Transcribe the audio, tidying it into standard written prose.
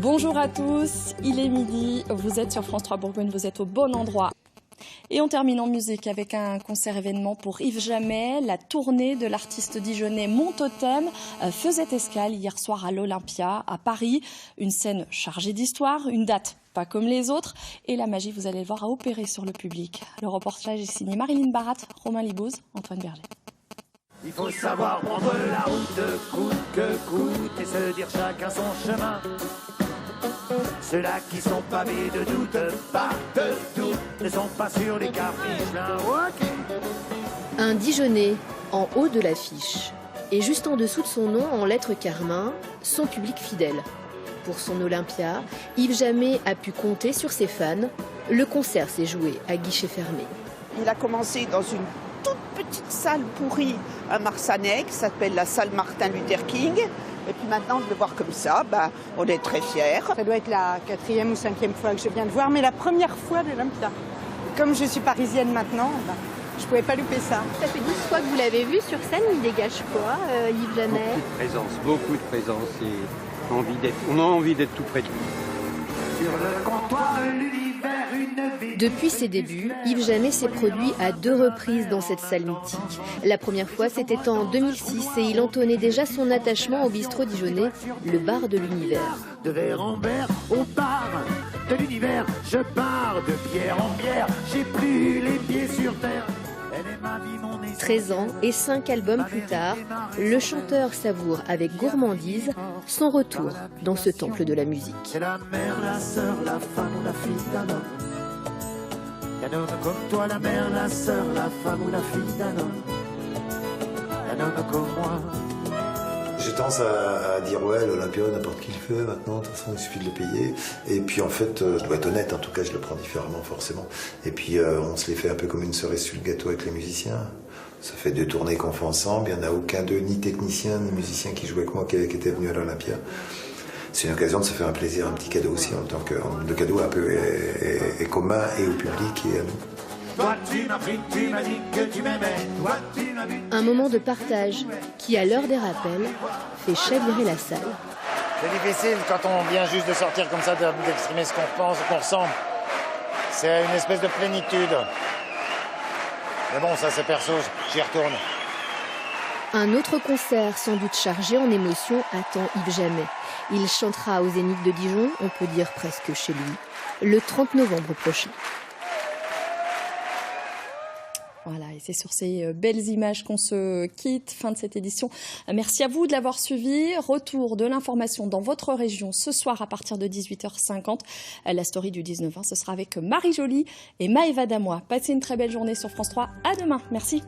Bonjour à tous, il est midi, vous êtes sur France 3 Bourgogne, vous êtes au bon endroit. Et on termine en musique avec un concert événement pour Yves Jamais. La tournée de l'artiste dijonnais Mon Totem faisait escale hier soir à l'Olympia, à Paris. Une scène chargée d'histoire, une date pas comme les autres. Et la magie, vous allez le voir, a opéré sur le public. Le reportage est signé Marilyn Barat, Romain Libouz, Antoine Berger. Il faut savoir prendre la route coûte que coûte et se dire chacun son chemin. Ceux-là qui sont pavés de doute, pas de doute, ne sont pas sur les cartes Michelin. Okay. Un Dijonnais en haut de l'affiche et juste en dessous de son nom en lettres carmin, son public fidèle. Pour son Olympia, Yves Jamais a pu compter sur ses fans. Le concert s'est joué à guichet fermé. Il a commencé dans une toute petite salle pourrie à Marsanais qui s'appelle la salle Martin Luther King. Et puis maintenant, de le voir comme ça, on est très fiers. Ça doit être la 4e ou 5e fois que je viens de voir, mais la première fois de l'Olympia. Comme je suis parisienne maintenant, je ne pouvais pas louper ça. Ça fait 10 fois que vous l'avez vu sur scène, il dégage quoi, Yves Jamais? Beaucoup de présence et on a envie d'être tout près de lui. Sur le comptoir de l'univers, une vie. Depuis ses débuts, Yves Jamais s'est produit à 2 reprises dans cette salle mythique. La première fois, c'était en 2006 et il entonnait déjà son attachement au bistrot dijonnais, le bar de l'univers. De verre en verre, on part de l'univers. Je pars de pierre en pierre, j'ai plus les pieds sur terre. Elle est ma vie, mon essence. 13 ans et 5 albums plus tard, le chanteur savoure avec gourmandise son retour dans ce temple de la musique. C'est la mère, la sœur, la femme ou la fille d'un homme. Un homme comme toi, la mère, la sœur, la femme ou la fille d'un homme. Un homme comme moi. J'ai tendance à dire ouais, l'Olympia, n'importe qui le fait maintenant, de toute façon il suffit de le payer. Et puis en fait, je dois être honnête, en tout cas je le prends différemment forcément. Et puis on se les fait un peu comme une cerise sur le gâteau avec les musiciens. Ça fait 2 tournées qu'on fait ensemble, il n'y en a aucun d'eux, ni technicien, ni musicien qui jouait avec moi, qui était venu à l'Olympia. C'est une occasion de se faire un plaisir, un petit cadeau aussi, en tant que le cadeau un peu est commun et au public et à nous. Toi tu m'as pris, tu m'as dit que tu m'aimais. Toi tu m'as vu. Un moment de partage qui, à l'heure des rappels, fait chavirer la salle. C'est difficile quand on vient juste de sortir comme ça, d'exprimer ce qu'on pense, qu'on ressent. C'est une espèce de plénitude. Mais bon, ça c'est perso, j'y retourne. Un autre concert, sans doute chargé en émotions, attend Yves Jamais. Il chantera au Zénith de Dijon, on peut dire presque chez lui, le 30 novembre prochain. Voilà, et c'est sur ces belles images qu'on se quitte. Fin de cette édition. Merci à vous de l'avoir suivi. Retour de l'information dans votre région ce soir à partir de 18h50. La story du 19-20, ce sera avec Marie Joly et Maëva Damois. Passez une très belle journée sur France 3. À demain. Merci.